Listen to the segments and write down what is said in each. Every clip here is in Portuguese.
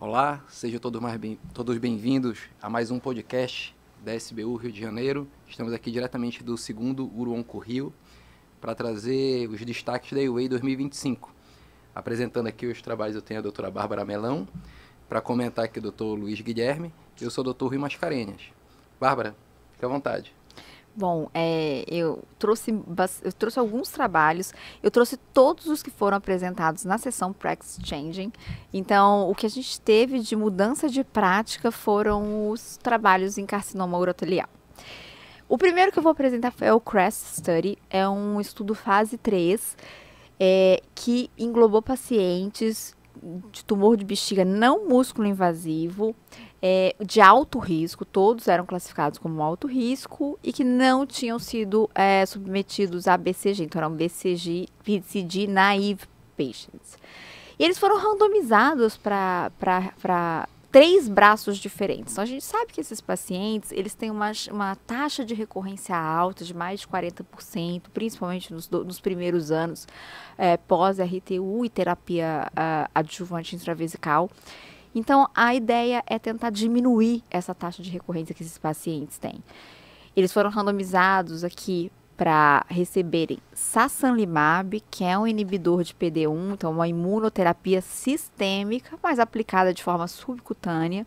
Olá, sejam todos bem-vindos a mais um podcast da SBU Rio de Janeiro. Estamos aqui diretamente do segundo Uruonco Rio para trazer os destaques da UA 2025. Apresentando aqui os trabalhos, eu tenho a doutora Bárbara Melão, para comentar aqui o doutor Luiz Guilherme, e eu sou o doutor Rui Mascarenhas. Bárbara, fique à vontade. Bom, eu trouxe alguns trabalhos, eu trouxe todos os que foram apresentados na sessão Practice Changing. Então, o que a gente teve de mudança de prática foram os trabalhos em carcinoma urotelial. O primeiro que eu vou apresentar é o CREST Study, é um estudo fase 3, que englobou pacientes de tumor de bexiga não músculo invasivo, de alto risco, todos eram classificados como alto risco e que não tinham sido submetidos a BCG, então eram BCG naive patients. E eles foram randomizados para 3 braços diferentes. Então, a gente sabe que esses pacientes, eles têm uma taxa de recorrência alta, de mais de 40%, principalmente nos primeiros anos, pós-RTU e terapia adjuvante intravesical. Então, a ideia é tentar diminuir essa taxa de recorrência que esses pacientes têm. Eles foram randomizados aqui para receberem sasanlimab, que é um inibidor de PD-1, então uma imunoterapia sistêmica, mas aplicada de forma subcutânea.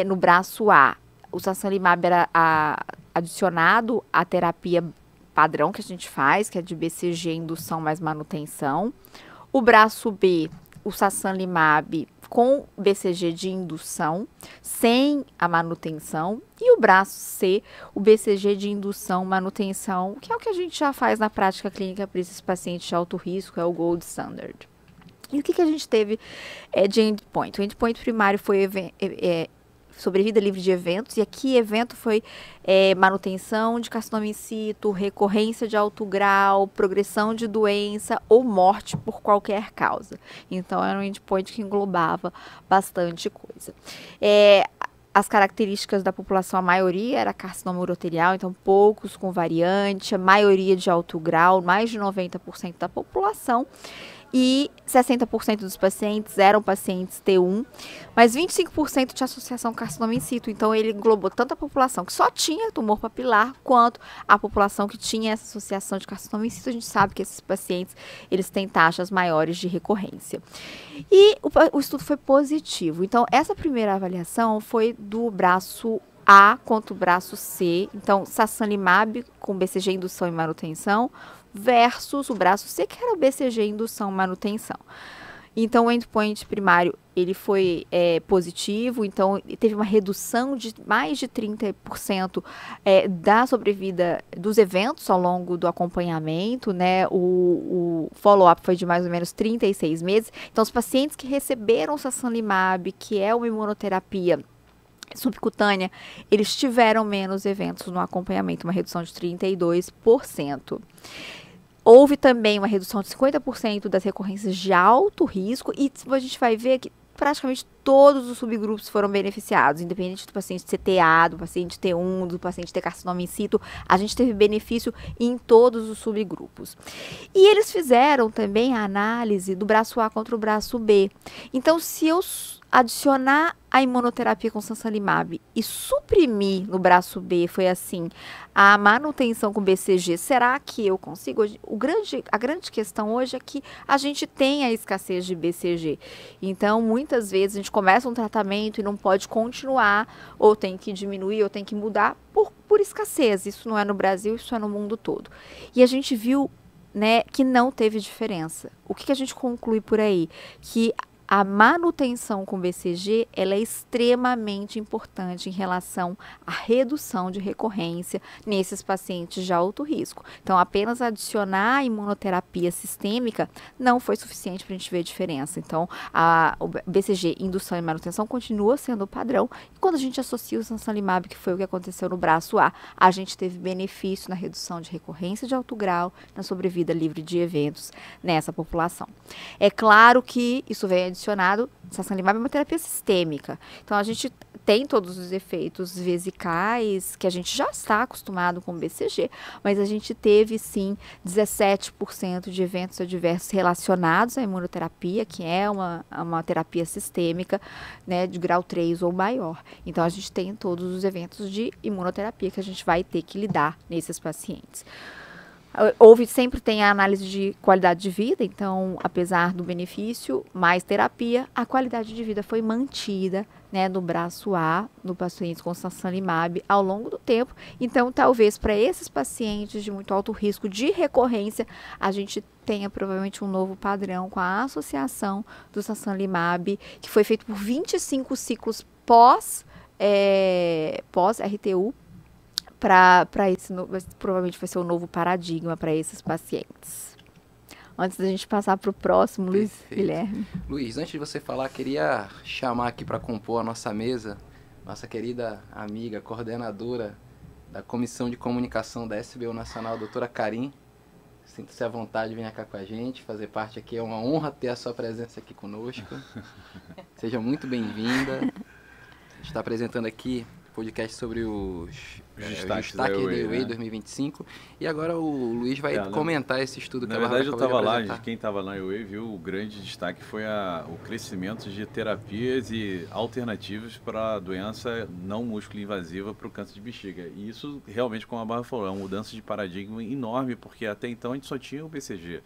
No braço A, o sasanlimab era adicionado à terapia padrão que a gente faz, que é de BCG, indução mais manutenção. O braço B, o sasanlimab com BCG de indução, sem a manutenção, e o braço C, o BCG de indução, manutenção, que é o que a gente já faz na prática clínica para esses pacientes de alto risco, é o gold standard. E o que a gente teve de endpoint? O endpoint primário foi sobrevida livre de eventos, e aqui evento foi manutenção de carcinoma in situ, recorrência de alto grau, progressão de doença ou morte por qualquer causa. Então, era um endpoint que englobava bastante coisa. As características da população, a maioria era carcinoma urotelial, então poucos com variante, a maioria de alto grau, mais de 90% da população. E 60% dos pacientes eram pacientes T1, mas 25% tinha associação carcinoma in situ. Então, ele englobou tanto a população que só tinha tumor papilar, quanto a população que tinha essa associação de carcinoma in situ. A gente sabe que esses pacientes, eles têm taxas maiores de recorrência. E o estudo foi positivo. Então, essa primeira avaliação foi do braço A contra o braço C. Então, sasanlimab com BCG indução e manutenção, versus o braço C, que era o BCG indução manutenção. Então, o endpoint primário, ele foi positivo, então teve uma redução de mais de 30% da sobrevida dos eventos ao longo do acompanhamento, né? O follow-up foi de mais ou menos 36 meses. Então, os pacientes que receberam sasanlimab, que é uma imunoterapia subcutânea, eles tiveram menos eventos no acompanhamento, uma redução de 32%. Houve também uma redução de 50% das recorrências de alto risco, e a gente vai ver que praticamente todos os subgrupos foram beneficiados, independente do paciente CTA, do paciente T1, do paciente ter carcinoma in situ, a gente teve benefício em todos os subgrupos. E eles fizeram também a análise do braço A contra o braço B. Então, se eu adicionar a imunoterapia com sasanlimab e suprimir no braço B, foi assim, a manutenção com BCG, será que eu consigo? A grande questão hoje é que a gente tem a escassez de BCG. Então, muitas vezes a gente começa um tratamento e não pode continuar, ou tem que diminuir, ou tem que mudar por escassez. Isso não é no Brasil, isso é no mundo todo. E a gente viu, né, que não teve diferença. O que a gente conclui por aí? Que a manutenção com BCG, ela é extremamente importante em relação à redução de recorrência nesses pacientes de alto risco. Então, apenas adicionar a imunoterapia sistêmica não foi suficiente para a gente ver a diferença. Então, o BCG, indução e manutenção, continua sendo o padrão. E quando a gente associa o sasanlimab, que foi o que aconteceu no braço A gente teve benefício na redução de recorrência de alto grau, na sobrevida livre de eventos nessa população. É claro que isso vem adicionado, sasanlimab é uma terapia sistêmica. Então, a gente tem todos os efeitos vesicais que a gente já está acostumado com o BCG, mas a gente teve, sim, 17% de eventos adversos relacionados à imunoterapia, que é uma terapia sistêmica, né, de grau 3 ou maior. Então, a gente tem todos os eventos de imunoterapia que a gente vai ter que lidar nesses pacientes. Sempre tem a análise de qualidade de vida, então, apesar do benefício, mais terapia, a qualidade de vida foi mantida, né, no braço A, no paciente com sasanlimab, ao longo do tempo. Então, talvez para esses pacientes de muito alto risco de recorrência, a gente tenha provavelmente um novo padrão com a associação do sasanlimab, que foi feito por 25 ciclos pós-RTU, para esse provavelmente vai ser um novo paradigma para esses pacientes. Antes da gente passar para o próximo, Luiz Guilherme. Luiz, antes de você falar, queria chamar aqui para compor a nossa mesa, nossa querida amiga, coordenadora da Comissão de Comunicação da SBU Nacional, doutora Karim. Sinta-se à vontade, venha cá com a gente, fazer parte aqui. É uma honra ter a sua presença aqui conosco. Seja muito bem-vinda. A gente está apresentando aqui podcast sobre os destaques da EUA 2025. E agora o Luiz vai comentar esse estudo que na verdade eu estava lá, quem estava na EUA viu o grande destaque foi o crescimento de terapias e alternativas para a doença não músculo invasiva para o câncer de bexiga. E isso realmente, como a Bárbara falou, é uma mudança de paradigma enorme, porque até então a gente só tinha o BCG.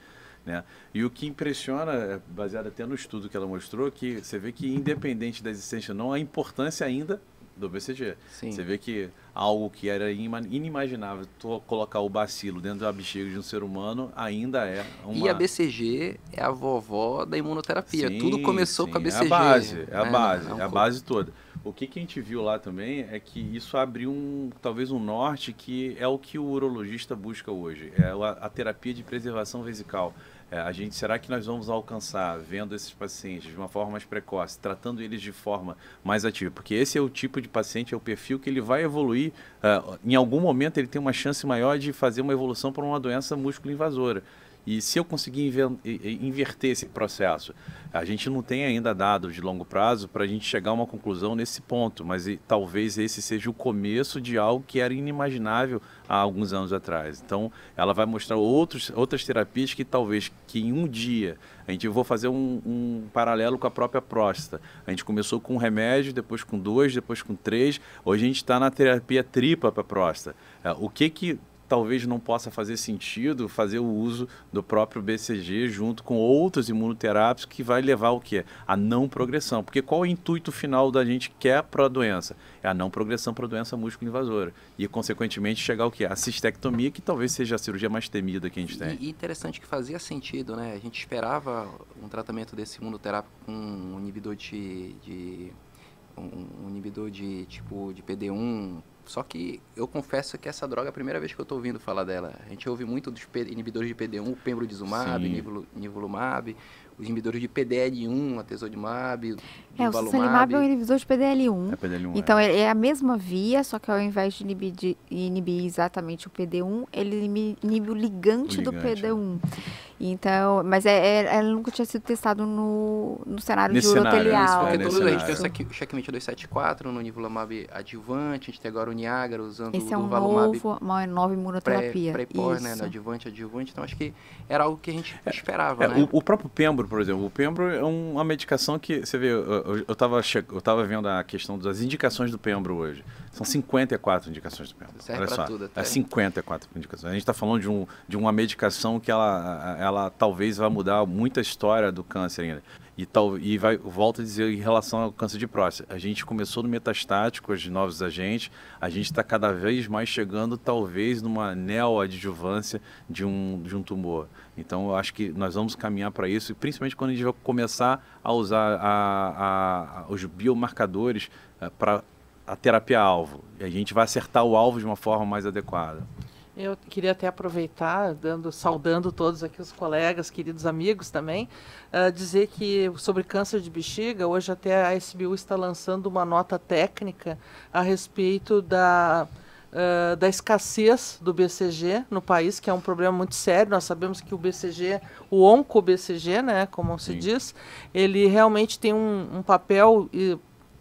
Né? E o que impressiona, baseado até no estudo que ela mostrou, que você vê que independente da existência ou não, a importância ainda do BCG. Sim. Você vê que algo que era inimaginável, colocar o bacilo dentro da bexiga de um ser humano, ainda é uma... E a BCG é a vovó da imunoterapia. Sim, tudo começou com a BCG. É a base toda. O que a gente viu lá também é que isso abriu talvez um norte que é o que o urologista busca hoje. É a terapia de preservação vesical. Será que nós vamos alcançar, vendo esses pacientes de uma forma mais precoce, tratando eles de forma mais ativa? Porque esse é o tipo de paciente, é o perfil que ele vai evoluir. Em algum momento ele tem uma chance maior de fazer uma evolução para uma doença músculo-invasora. E se eu conseguir inverter esse processo, a gente não tem ainda dados de longo prazo para a gente chegar a uma conclusão nesse ponto, mas talvez esse seja o começo de algo que era inimaginável há alguns anos atrás. Então, ela vai mostrar outras terapias que talvez em um dia, vou fazer um paralelo com a própria próstata. A gente começou com um remédio, depois com 2, depois com 3, hoje a gente está na terapia tripla para a próstata. O que talvez não possa fazer sentido fazer o uso do próprio BCG junto com outros imunoterápicos que vai levar o quê? A não progressão. Porque qual é o intuito final da gente quer para a doença? É a não progressão para a doença músculo-invasora. E, consequentemente, chegar ao quê? A cistectomia, que talvez seja a cirurgia mais temida que a gente tem. E interessante que fazia sentido, né? A gente esperava um tratamento desse imunoterápico com um inibidor um inibidor de tipo de PD-1. Só que eu confesso que essa droga é a primeira vez que eu estou ouvindo falar dela. A gente ouve muito dos inibidores de PD-1, o pembrolizumab, nivolumab, os inibidores de PDL1, atezolizumab, o sasanlimab é um inibidor de PDL1. PDL1 então, é a mesma via, só que ao invés de inibir exatamente o PD1, ele inibe o ligante do PD1. Então, mas ela nunca tinha sido testado no cenário de urotelial. A gente tem o checkmate 274 no nivolumab adjuvante, a gente tem agora o Niagara usando esse o durvalumab. Uma nova imunoterapia. Pré-pós, né, no adjuvante. Então, acho que era algo que a gente esperava, né? O próprio Pembro, por exemplo, o Pembro é uma medicação que, você vê, eu estava vendo a questão das indicações do Pembro hoje. São 54 indicações do Pembro. Serve para tudo até. 54 indicações. A gente está falando de uma medicação que ela talvez vai mudar muita história do câncer ainda. Volto a dizer, em relação ao câncer de próstata, a gente começou no metastático, os novos agentes, a gente está cada vez mais chegando, talvez, numa neoadjuvância de um tumor. Então, eu acho que nós vamos caminhar para isso, e principalmente quando a gente vai começar a usar os biomarcadores para a terapia-alvo. E a gente vai acertar o alvo de uma forma mais adequada. Eu queria até aproveitar, saudando todos aqui os colegas, queridos amigos também, dizer que sobre câncer de bexiga, hoje até a SBU está lançando uma nota técnica a respeito da escassez do BCG no país, que é um problema muito sério. Nós sabemos que o BCG, o onco-BCG, né, como se diz, ele realmente tem um papel,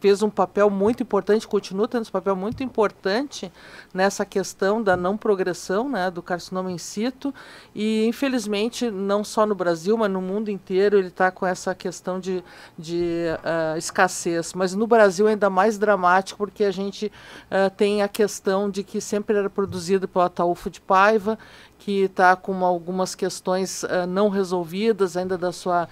fez um papel muito importante, continua tendo um papel muito importante nessa questão da não progressão, né, do carcinoma in situ, e infelizmente não só no Brasil, mas no mundo inteiro ele está com essa questão de escassez, mas no Brasil é ainda mais dramático, porque a gente tem a questão de que sempre era produzido pelo Ataulfo de Paiva, que está com algumas questões não resolvidas ainda da sua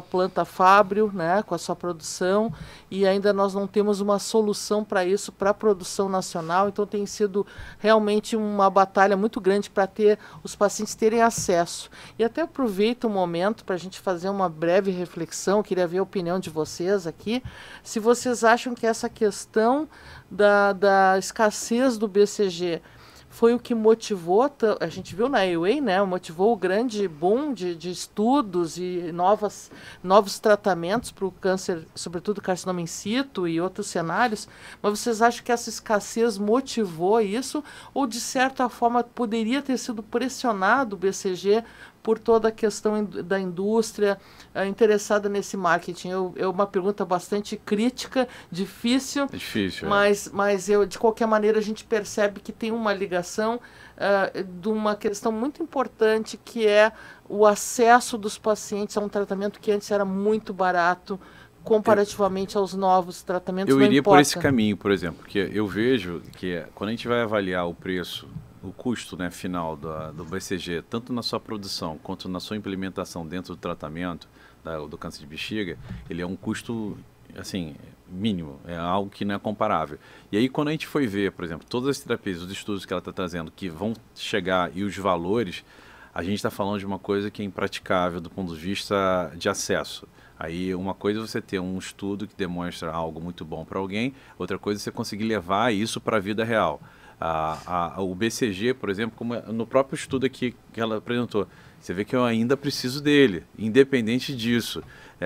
planta fábrio, né, com a sua produção, e ainda nós não temos uma solução para isso, para a produção nacional. Então tem sido realmente uma batalha muito grande para os pacientes terem acesso. E até aproveito o momento para a gente fazer uma breve reflexão, queria ver a opinião de vocês aqui, se vocês acham que essa questão da escassez do BCG foi o que motivou, a gente viu na AUA, né, motivou o grande boom de estudos e novos tratamentos para o câncer, sobretudo carcinoma in situ e outros cenários, mas vocês acham que essa escassez motivou isso, ou de certa forma poderia ter sido pressionado o BCG por toda a questão da indústria interessada nesse marketing? É uma pergunta bastante crítica, difícil. É difícil, mas de qualquer maneira a gente percebe que tem uma ligação de uma questão muito importante, que é o acesso dos pacientes a um tratamento que antes era muito barato, comparativamente aos novos tratamentos. Eu iria por esse caminho, por exemplo, porque eu vejo que quando a gente vai avaliar o preço, o custo, né, final do BCG, tanto na sua produção quanto na sua implementação dentro do tratamento do câncer de bexiga, ele é um custo, assim, mínimo, é algo que não é comparável. E aí quando a gente foi ver, por exemplo, todas as terapias, os estudos que ela está trazendo, que vão chegar, e os valores, a gente está falando de uma coisa que é impraticável do ponto de vista de acesso. Aí uma coisa é você ter um estudo que demonstra algo muito bom para alguém, outra coisa é você conseguir levar isso para a vida real. O BCG, por exemplo, como no próprio estudo aqui que ela apresentou, você vê que eu ainda preciso dele, independente disso.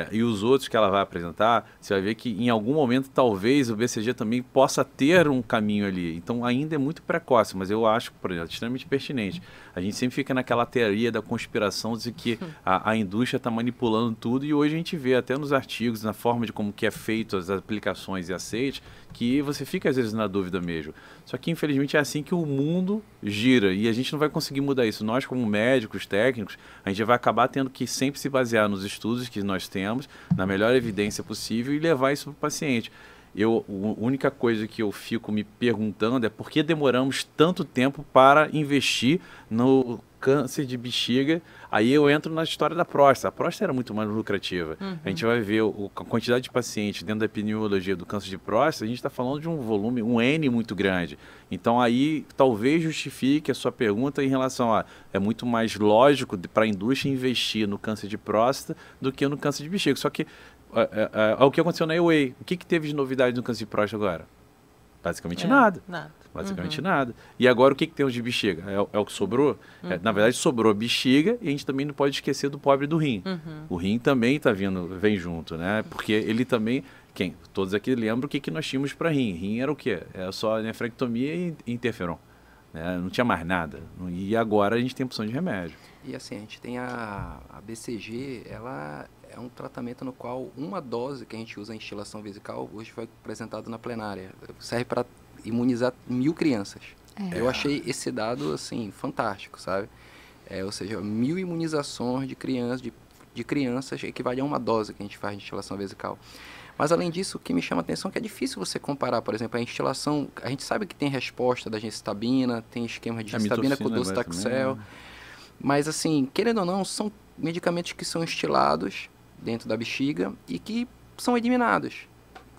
E os outros que ela vai apresentar, você vai ver que em algum momento talvez o BCG também possa ter um caminho ali. Então ainda é muito precoce, mas eu acho, por exemplo, extremamente pertinente. A gente sempre fica naquela teoria da conspiração de que a indústria está manipulando tudo, e hoje a gente vê até nos artigos, na forma de como que é feito as aplicações e aceites, que você fica às vezes na dúvida mesmo. Só que infelizmente é assim que o mundo gira, e a gente não vai conseguir mudar isso. Nós, como médicos, técnicos, a gente vai acabar tendo que sempre se basear nos estudos que nós temos, na melhor evidência possível, e levar isso para o paciente. A única coisa que eu fico me perguntando é por que demoramos tanto tempo para investir no câncer de bexiga. Aí eu entro na história da próstata. A próstata era muito mais lucrativa. A gente vai ver a quantidade de pacientes dentro da epidemiologia do câncer de próstata, a gente está falando de um volume, um N muito grande. Então aí talvez justifique a sua pergunta em relação a é muito mais lógico para a indústria investir no câncer de próstata do que no câncer de bexiga. Só que o que aconteceu na AUA, o que teve de novidade no câncer de próstata agora? Basicamente nada. Basicamente nada. E agora o que temos de bexiga? É o que sobrou? Na verdade sobrou bexiga, e a gente também não pode esquecer do pobre do rim. O rim também vem junto, né? Porque ele também, todos aqui lembram o que nós tínhamos para rim. Rim era o quê? Era só nefrectomia e interferon. Né? Não tinha mais nada. E agora a gente tem opção de remédio. E assim, a gente tem a BCG, ela é um tratamento no qual uma dose que a gente usa em instilação vesical, hoje foi apresentado na plenária, serve para imunizar 1000 crianças. Eu achei esse dado, assim, fantástico, sabe? Ou seja, 1000 imunizações de crianças equivale a uma dose que a gente faz de instilação vesical. Mas, além disso, o que me chama a atenção é que é difícil você comparar, por exemplo, a instilação. A gente sabe que tem resposta da gencitabina, tem esquema de gencitabina com docetaxel. Mas, assim, querendo ou não, são medicamentos que são instilados dentro da bexiga e que são eliminados.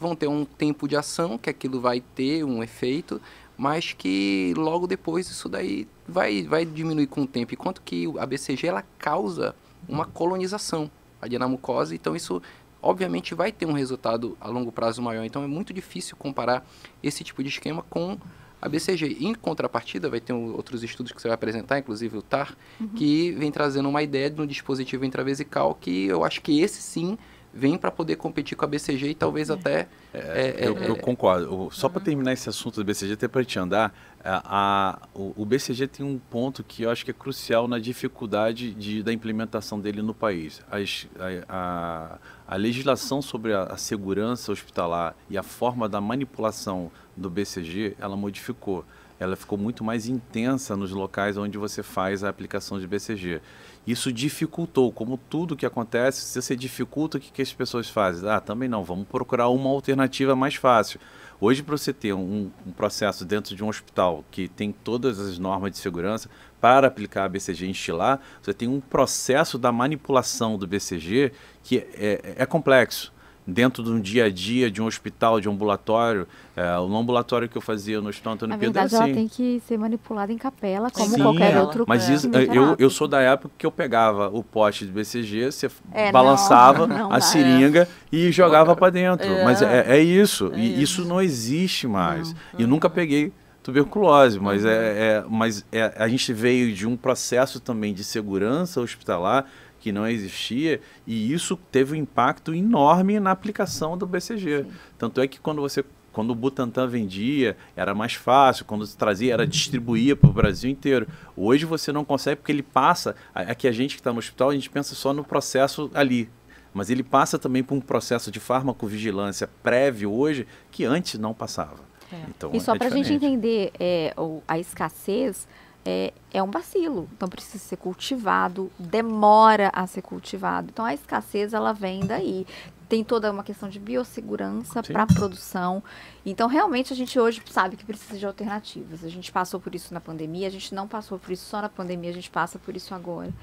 Vão ter um tempo de ação, que aquilo vai ter um efeito, mas que logo depois isso daí vai diminuir com o tempo. Enquanto que a BCG, ela causa uma colonização ali na mucosa, então isso obviamente vai ter um resultado a longo prazo maior. Então é muito difícil comparar esse tipo de esquema com a BCG. Em contrapartida, vai ter outros estudos que você vai apresentar, inclusive o TAR, que vem trazendo uma ideia de um dispositivo intravesical que eu acho que esse sim vem para poder competir com a BCG e talvez até... Eu concordo. Só para terminar esse assunto do BCG, até para te andar, o BCG tem um ponto que eu acho que é crucial na dificuldade da implementação dele no país. A legislação sobre a segurança hospitalar e a forma da manipulação do BCG, ela modificou. Ela ficou muito mais intensa nos locais onde você faz a aplicação de BCG. Isso dificultou, como tudo que acontece, se você dificulta, o que as pessoas fazem? Também não, vamos procurar uma alternativa mais fácil. Hoje, para você ter um processo dentro de um hospital que tem todas as normas de segurança para aplicar a BCG em estilar, você tem um processo da manipulação do BCG que é complexo. Dentro de um dia a dia, de um hospital, de um ambulatório, o ambulatório que eu fazia no Hospital Antônio Pedro era assim. ela tem que ser manipulada em capela, como Sim, qualquer outro. Mas isso, eu sou da época que eu pegava o pote de BCG, você balançava a seringa e jogava para dentro. Mas é isso. E isso não existe mais. E nunca peguei tuberculose, mas a gente veio de um processo também de segurança hospitalar que não existia, e isso teve um impacto enorme na aplicação do BCG. Sim. Tanto é que quando o Butantan vendia, era mais fácil, quando se trazia, distribuía para o Brasil inteiro. Hoje você não consegue, porque ele passa, aqui a gente que está no hospital, a gente pensa só no processo ali, mas ele passa também por um processo de farmacovigilância prévio hoje, que antes não passava. Então, e só para a gente entender a escassez, é um bacilo, então precisa ser cultivado, demora a ser cultivado. Então a escassez, ela vem daí. Tem toda uma questão de biossegurança para a produção. Então realmente a gente hoje sabe que precisa de alternativas. A gente passou por isso na pandemia, a gente não passou por isso só na pandemia, a gente passa por isso agora.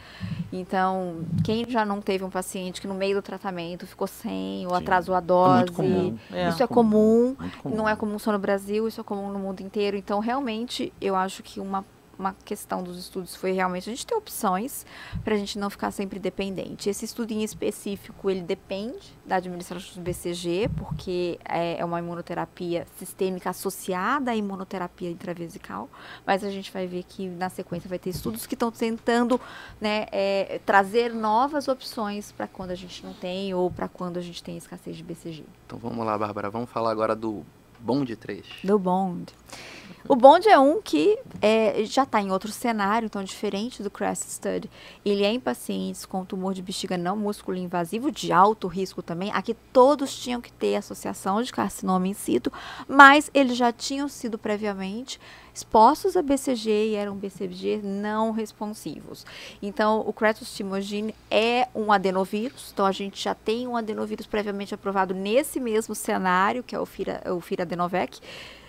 Então, quem já não teve um paciente que no meio do tratamento ficou sem ou atrasou a dose, muito comum. Isso é comum, não é comum só no Brasil, isso é comum no mundo inteiro. Então realmente eu acho que uma questão dos estudos foi realmente a gente ter opções para a gente não ficar sempre dependente. Esse estudo em específico, ele depende da administração do BCG, porque é uma imunoterapia sistêmica associada à imunoterapia intravesical, mas a gente vai ver que na sequência vai ter estudos que estão tentando, né, trazer novas opções para quando a gente não tem ou para quando a gente tem escassez de BCG. Então vamos lá, Bárbara, vamos falar agora do BOND 3. Do BOND. O BOND é um que já está em outro cenário, então diferente do CREST Study. Ele é em pacientes com tumor de bexiga não músculo invasivo, de alto risco também. Aqui todos tinham que ter associação de carcinoma in situ, mas eles já tinham sido previamente expostos a BCG e eram BCG não responsivos. Então, o cretostimogene é um adenovírus, então a gente já tem um adenovírus previamente aprovado nesse mesmo cenário, que é o Firadenovec,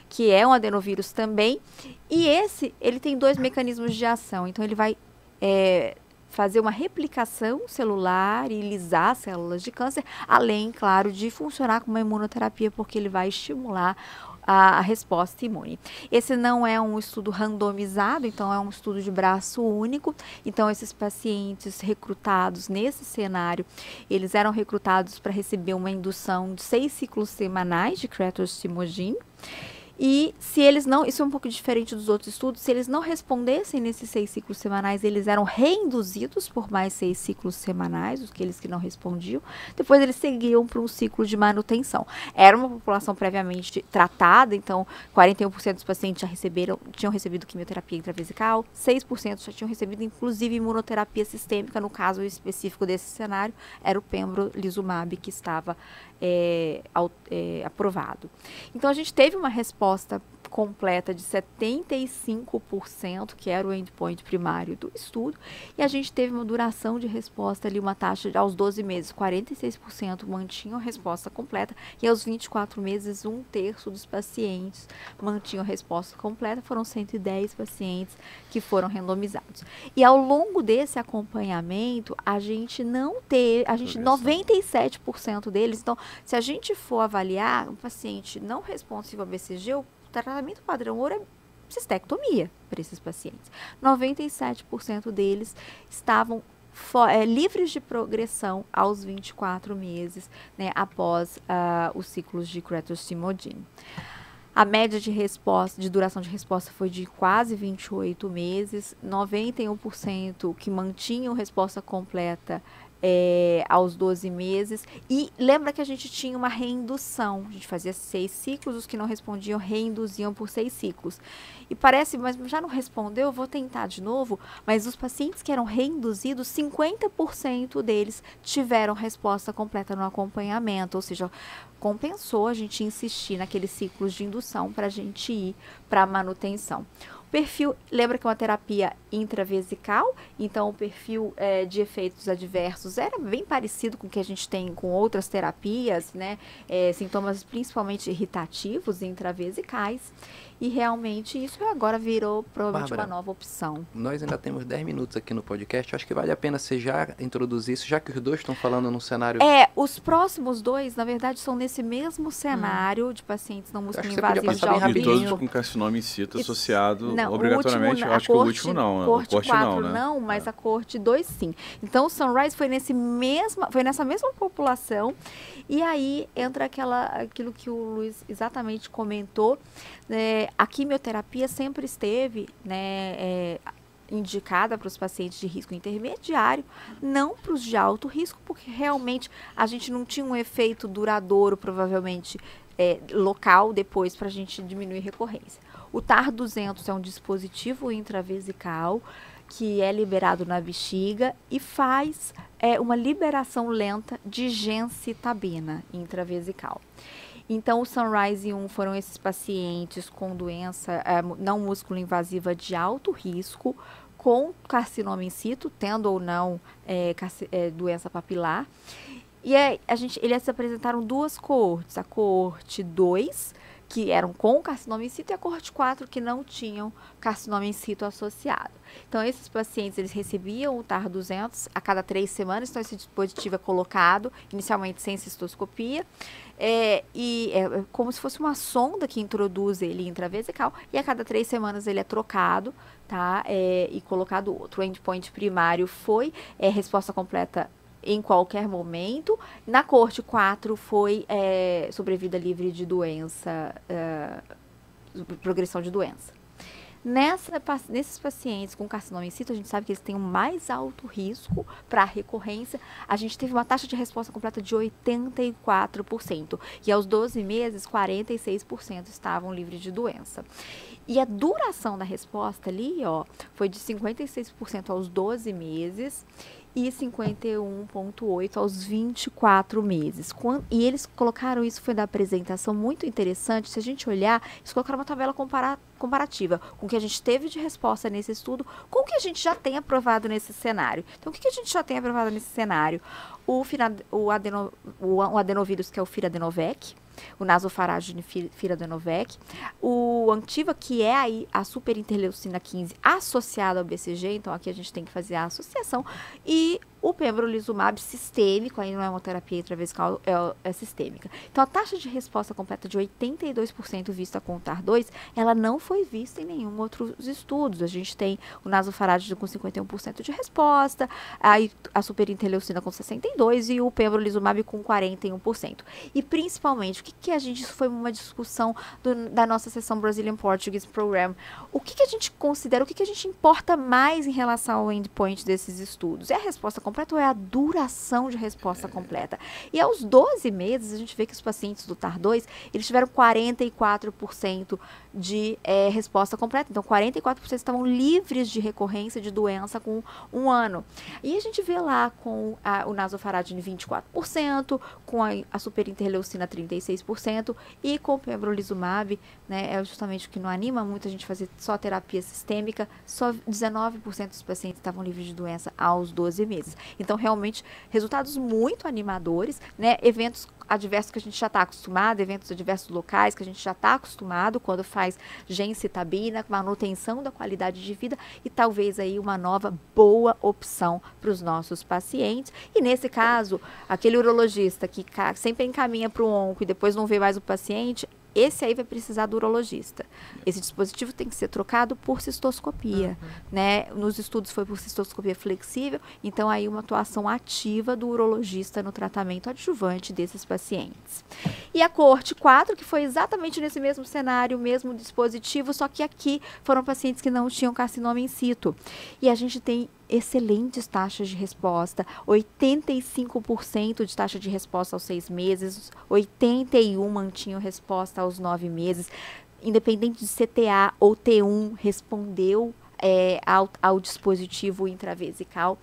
que é um adenovírus também, e ele tem 2 mecanismos de ação. Então, ele vai fazer uma replicação celular e lisar células de câncer, além, claro, de funcionar como uma imunoterapia, porque ele vai estimular a resposta imune. Esse não é um estudo randomizado, então é um estudo de braço único. Então, esses pacientes recrutados nesse cenário, eles eram recrutados para receber uma indução de 6 ciclos semanais de cretostimogene. E se eles não, isso é um pouco diferente dos outros estudos, se eles não respondessem nesses 6 ciclos semanais, eles eram reinduzidos por mais 6 ciclos semanais, aqueles que não respondiam. Depois eles seguiam para um ciclo de manutenção. Era uma população previamente tratada, então 41% dos pacientes tinham recebido quimioterapia intravesical, 6% já tinham recebido inclusive imunoterapia sistêmica, no caso específico desse cenário, era o pembrolizumab que estava aprovado. Então a gente teve uma resposta completa de 75%, que era o endpoint primário do estudo, e a gente teve uma duração de resposta ali, uma taxa aos 12 meses, 46% mantinham a resposta completa, e aos 24 meses, 1/3 dos pacientes mantinham a resposta completa, foram 110 pacientes que foram randomizados. E ao longo desse acompanhamento, a gente não teve, 97% deles, então, se a gente for avaliar um paciente não responsivo a BCG, o tratamento padrão ouro é cistectomia para esses pacientes. 97% deles estavam livres de progressão aos 24 meses, né, após os ciclos de cretostimogene. A média de duração de resposta foi de quase 28 meses, 91% que mantinham resposta completa aos 12 meses. E lembra que a gente tinha uma reindução. A gente fazia 6 ciclos, os que não respondiam reinduziam por 6 ciclos. E parece, mas já não respondeu, eu vou tentar de novo. Mas os pacientes que eram reinduzidos, 50% deles tiveram resposta completa no acompanhamento. Ou seja, compensou a gente insistir naqueles ciclos de indução para a gente ir para a manutenção. Perfil, lembra que é uma terapia intravesical, então o perfil de efeitos adversos era bem parecido com o que a gente tem com outras terapias, né? Sintomas principalmente irritativos intravesicais. E realmente isso agora virou provavelmente Bárbara, uma nova opção. Nós ainda temos 10 minutos aqui no podcast. Acho que vale a pena você já introduzir isso, já que os dois estão falando num cenário... Os próximos 2, na verdade, são nesse mesmo cenário de pacientes não músculo invasivo de alto risco. E todos risco. com carcinoma in situ associado, Não, obrigatoriamente, eu acho que o último não. Coorte O corte 4 não, né? mas a coorte 2 sim. Então o Sunrise foi nessa mesma população. E aí entra aquilo que o Luiz exatamente comentou. A quimioterapia sempre esteve, né, indicada para os pacientes de risco intermediário, não para os de alto risco, porque realmente a gente não tinha um efeito duradouro, provavelmente local, depois para a gente diminuir recorrência. O TAR-200 é um dispositivo intravesical que é liberado na bexiga e faz uma liberação lenta de gencitabina intravesical. Então, o Sunrise 1 foram esses pacientes com doença não músculo invasiva de alto risco, com carcinoma in situ, tendo ou não doença papilar. E eles apresentaram 2 coortes, a coorte 2, que eram com carcinoma in situ, e a coorte 4, que não tinham carcinoma in situ associado. Então, esses pacientes, eles recebiam o TAR-200 a cada 3 semanas, então esse dispositivo é colocado, inicialmente sem cistoscopia, como se fosse uma sonda que introduz ele intravesical, e a cada 3 semanas ele é trocado, tá? E colocado outro. O endpoint primário foi resposta completa em qualquer momento. Na coorte 4 foi sobrevida livre de doença, progressão de doença. Nesses pacientes com carcinoma in situ, a gente sabe que eles têm um mais alto risco para recorrência. A gente teve uma taxa de resposta completa de 84%. E aos 12 meses, 46% estavam livres de doença. E a duração da resposta ali, foi de 56% aos 12 meses e 51,8% aos 24 meses. E eles colocaram, isso foi da apresentação muito interessante, se a gente olhar, eles colocaram uma tabela comparativa com o que a gente teve de resposta nesse estudo, com o que a gente já tem aprovado nesse cenário. Então, o que a gente já tem aprovado nesse cenário? O adenovírus, que é o Firadenovec, o nasofarágine Firadenovec, o Antiva, que é aí a superinterleucina 15 associada ao BCG, então aqui a gente tem que fazer a associação, e o pembrolizumab sistêmico, aí não é uma terapia intravesical, é sistêmica. Então, a taxa de resposta completa de 82% vista com o TAR-2, ela não foi vista em nenhum outro estudos. A gente tem o nasofarágine com 51% de resposta, a superinterleucina com 62% e o pembrolizumab com 41%. E, principalmente, isso foi uma discussão da nossa sessão Brazilian Portuguese Program. O que a gente considera, o que a gente importa mais em relação ao endpoint desses estudos? É a resposta completa ou é a duração de resposta completa? E aos 12 meses, a gente vê que os pacientes do TAR-2, eles tiveram 44% de resposta completa. Então, 44% estavam livres de recorrência de doença com 1 ano. E a gente vê lá com o nasofarágine 24%, com a superinterleucina 36% e com o pembrolizumab, né, é justamente o que não anima muito a gente fazer só terapia sistêmica, só 19% dos pacientes estavam livres de doença aos 12 meses. Então, realmente, resultados muito animadores, né? Eventos adversos que a gente já está acostumado, eventos adversos locais que a gente já está acostumado quando faz gencitabina, manutenção da qualidade de vida e talvez aí uma nova boa opção para os nossos pacientes. E nesse caso, aquele urologista que sempre encaminha para o onco e depois não vê mais o paciente, esse aí vai precisar do urologista. Esse dispositivo tem que ser trocado por cistoscopia, né? Nos estudos foi por cistoscopia flexível, então aí uma atuação ativa do urologista no tratamento adjuvante desses pacientes. E a coorte 4, que foi exatamente nesse mesmo cenário, mesmo dispositivo, só que aqui foram pacientes que não tinham carcinoma in situ. E a gente tem excelentes taxas de resposta, 85% de taxa de resposta aos 6 meses, 81% mantinham resposta aos 9 meses, independente de CTA ou T1, respondeu ao dispositivo intravesical.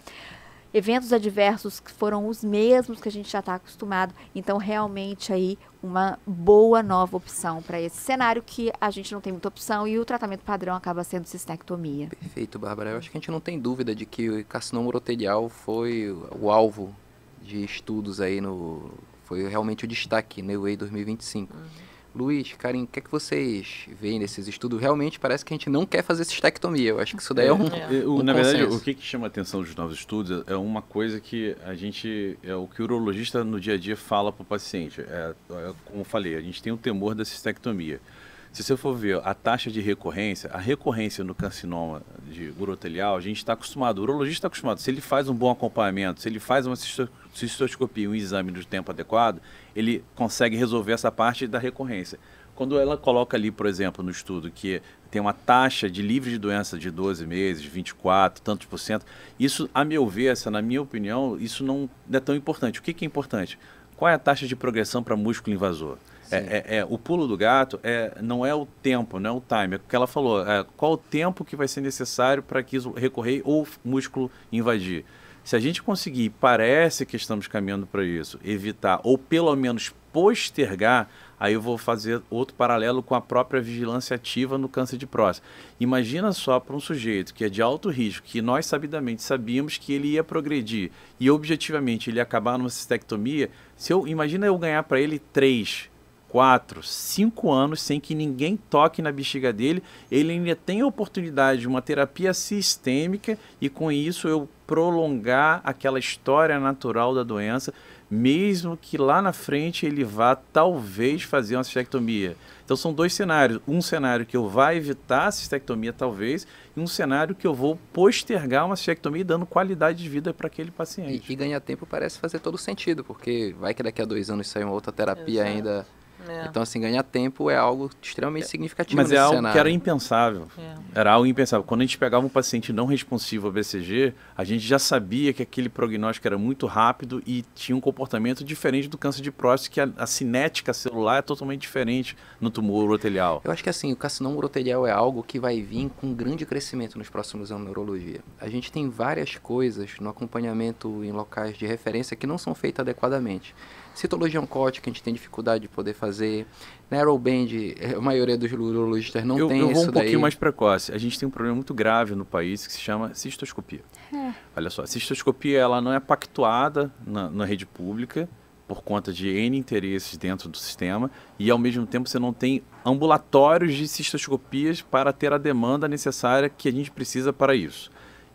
Eventos adversos que foram os mesmos que a gente já está acostumado, então realmente aí uma boa nova opção para esse cenário que a gente não tem muita opção e o tratamento padrão acaba sendo cistectomia. Perfeito, Bárbara. Eu acho que a gente não tem dúvida de que o carcinoma urotelial foi o alvo de estudos aí foi realmente o destaque no Way 2025. Luiz, Karim, o que é que vocês veem nesses estudos? Realmente parece que a gente não quer fazer cistectomia. Eu acho que isso daí na verdade, o que chama a atenção dos novos estudos é uma coisa que é o que o urologista no dia a dia fala para o paciente. Como eu falei, a gente tem o temor da cistectomia. Se você for ver a taxa de recorrência, a recorrência no carcinoma de urotelial, a gente está acostumado, o urologista está acostumado, se ele faz um bom acompanhamento, se ele faz uma cistoscopia, um exame no tempo adequado, ele consegue resolver essa parte da recorrência. Quando ela coloca ali, por exemplo, no estudo, que tem uma taxa de livre de doença de 12 meses, 24, tantos por cento, isso, a meu ver, na minha opinião, isso não é tão importante. O que é importante? Qual é a taxa de progressão para músculo invasor? O pulo do gato não é o tempo, não é o time. É o que ela falou. Qual o tempo que vai ser necessário para que isso recorrer ou músculo invadir? Se a gente conseguir, parece que estamos caminhando para isso, evitar ou pelo menos postergar, aí eu vou fazer outro paralelo com a própria vigilância ativa no câncer de próstata. Imagina só para um sujeito que é de alto risco, que nós sabidamente sabíamos que ele ia progredir e objetivamente ele ia acabar numa cistectomia, imagina eu ganhar para ele 3, 4, 5 anos sem que ninguém toque na bexiga dele, ele ainda tem a oportunidade de uma terapia sistêmica e com isso eu prolongar aquela história natural da doença, mesmo que lá na frente ele vá talvez fazer uma cistectomia. Então são dois cenários, um cenário que eu vá evitar a cistectomia talvez, e um cenário que eu vou postergar uma cistectomia dando qualidade de vida para aquele paciente. E ganhar tempo parece fazer todo sentido, porque vai que daqui a 2 anos sai uma outra terapia ainda. Então, assim, ganhar tempo é algo extremamente significativo nesse cenário. Mas é algo cenário. que era impensável. Era algo impensável. Quando a gente pegava um paciente não responsivo ao BCG, a gente já sabia que aquele prognóstico era muito rápido e tinha um comportamento diferente do câncer de próstata, que a cinética celular é totalmente diferente no tumor urotelial. Eu acho que, assim, o carcinoma urotelial é algo que vai vir com grande crescimento nos próximos anos na urologia. A gente tem várias coisas no acompanhamento em locais de referência que não são feitas adequadamente. Citologia oncótica, a gente tem dificuldade de poder fazer. Narrowband, a maioria dos urologistas não tem isso daí. Eu vou um pouquinho mais precoce. A gente tem um problema muito grave no país que se chama cistoscopia. Olha só, a cistoscopia ela não é pactuada na rede pública por conta de N interesses dentro do sistema e, ao mesmo tempo, você não tem ambulatórios de cistoscopias para ter a demanda necessária que a gente precisa para isso.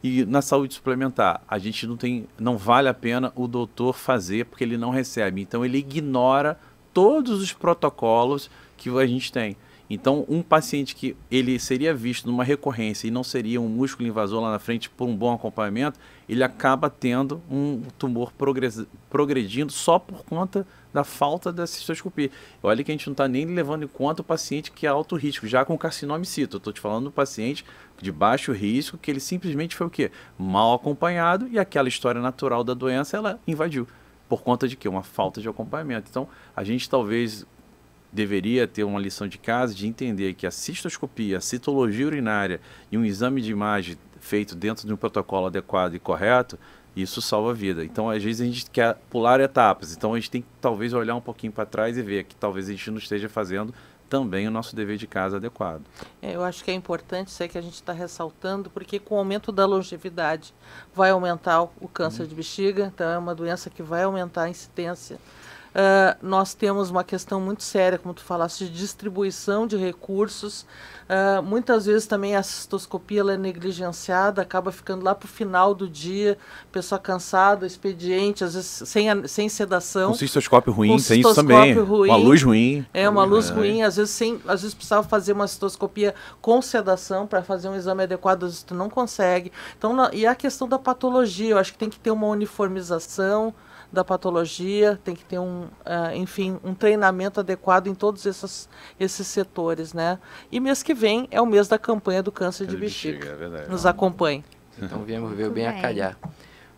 E na saúde suplementar, a gente não vale a pena o doutor fazer porque ele não recebe. Então, ele ignora todos os protocolos que a gente tem. Então, um paciente que ele seria visto numa recorrência e não seria um músculo invasor lá na frente por um bom acompanhamento, ele acaba tendo um tumor progredindo só por conta da falta da cistoscopia. Olha que a gente não está nem levando em conta o paciente que é alto risco, já com carcinoma in situ. Eu estou te falando do paciente de baixo risco, que ele simplesmente foi o quê? Mal acompanhado e aquela história natural da doença, ela invadiu. Por conta de quê? Uma falta de acompanhamento. Então, a gente talvez deveria ter uma lição de casa de entender que a cistoscopia, a citologia urinária e um exame de imagem feito dentro de um protocolo adequado e correto, isso salva a vida. Então, às vezes, a gente quer pular etapas. Então, a gente tem que, talvez, olhar um pouquinho para trás e ver que talvez a gente não esteja fazendo também o nosso dever de casa adequado. Eu acho que é importante isso aí que a gente está ressaltando, porque com o aumento da longevidade vai aumentar o câncer de bexiga, então é uma doença que vai aumentar a incidência. Nós temos uma questão muito séria, como tu falaste, de distribuição de recursos. Muitas vezes também a cistoscopia ela é negligenciada, acaba ficando lá para o final do dia, pessoa cansada, expediente, às vezes sem sedação. Com cistoscópio ruim, tem isso também. Uma luz ruim. Uma luz ruim, às vezes precisava fazer uma cistoscopia com sedação para fazer um exame adequado, às vezes tu não consegue. Então, e a questão da patologia, eu acho que tem que ter uma uniformização da patologia, tem que ter enfim, um treinamento adequado em todos esses setores, né? E mês que vem é o mês da campanha do câncer de bexiga. É verdade. Nos acompanhe. Então veio bem a calhar.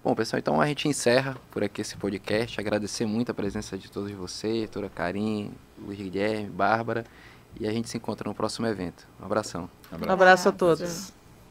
Bom, pessoal, então a gente encerra por aqui esse podcast. Agradecer muito a presença de todos vocês, doutora Karim, Luiz Guilherme, Bárbara. E a gente se encontra no próximo evento. Um abração. Um abraço a todos.